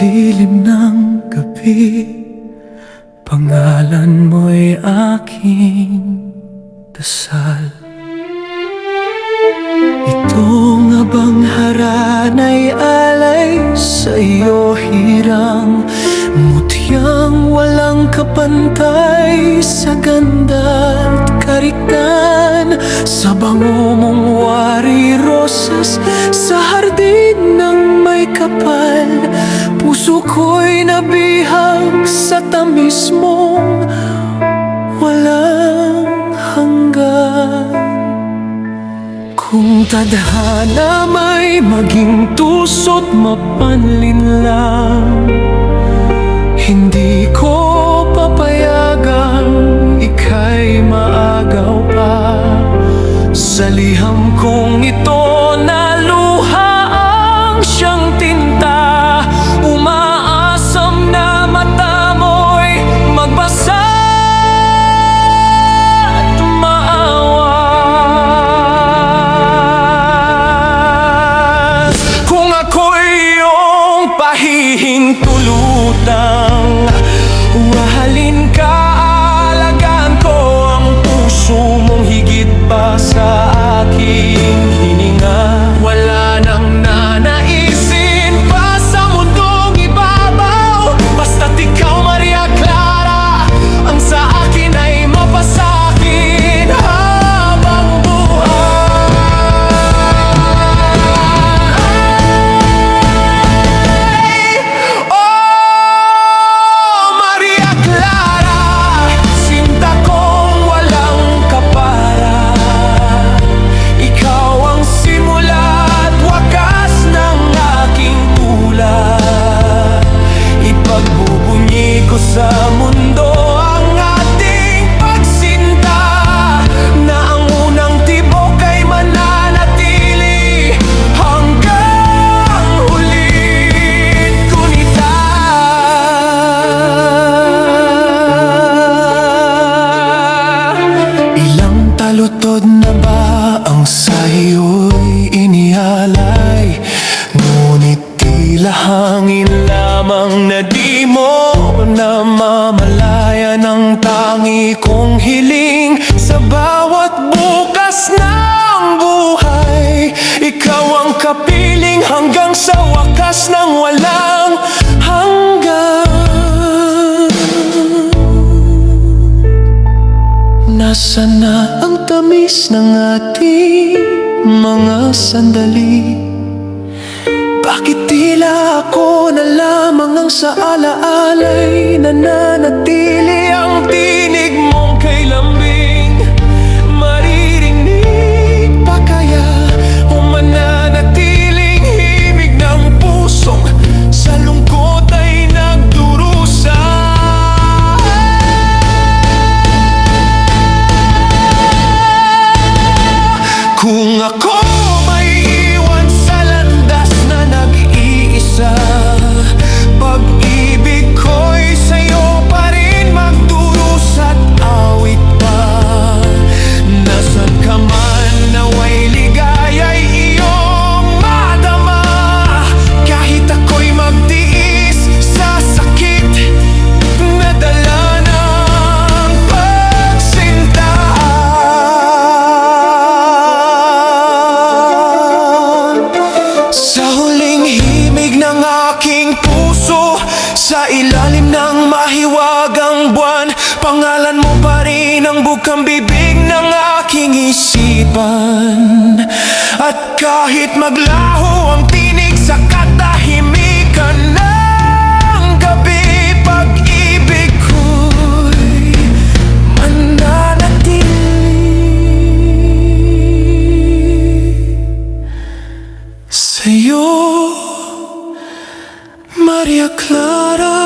lilim ng gabi, pangalan mo'y aking dasal. Itong abang haranay alay sa iyo hirang, mutyang walang kapantay sa ganda at karikan. Sa bango mong wari rosas, sa hardin ng may kapal, puso ko'y nabihag sa tamis mong walang hanggan. Kung tadhana may maging tuso't mapanlinlang, hindi ko papayagang ika'y maagaw pa. Sa liham kong ito na luha ang siyang tinta, umaasam na mata mo'y magbasa at maawas. Kung ako'y iyong pahihintulutang, wahalin ka, alagaan ko ang puso mong higit pa sa aking hininga. Wala nang nanaisin pa sa mundong ibabaw, basta't ikaw, Maria Clara, ang sa akin ay mapasakin habang buhay. Oh, Maria Clara, sinta kong walang kapara, ikaw ang simula at wakas ng aking tula. Ipagbubunyi ko sa mundo ang ating pagsinta, na ang unang tibok ay mananatili hanggang huling gunita. Ilang talutod na ba ang sa'yo'y inialay, ngunit tila hangin lamang na di mo namamalayan ang tangi kong hiling. Sa bawat bukas ng buhay, ikaw ang kapiling hanggang sa wakas ng walang hanggan. Nasaan na ang tamis ng ating mga sandali? Bakit tila ako na lamang ang sa alaalay, nananatili ang tinig mong kay lambing? Maririnig pa kaya o mananatiling himig ng pusong sa lungkot ay nagdurusa? Kung ako may iwan sa landas na nag-iisa, pag-ibig ko'y sa'yo pa rin magdurusa't awit pa. Nasaan ka man, nawa'y ligaya'y iyong madama, kahit ako'y magtiis sa sakit na dala ng pagsinta. Sa huling himig ng aking puso, sa ilalim ng mahiwagang buwan, pangalan mo pa rin ang bukang bibig ng aking isipan. At kahit maglaho ang tinig sa katahimikan ng gabi, pag-ibig ko'y mananatili sa'yo, Maria Clara.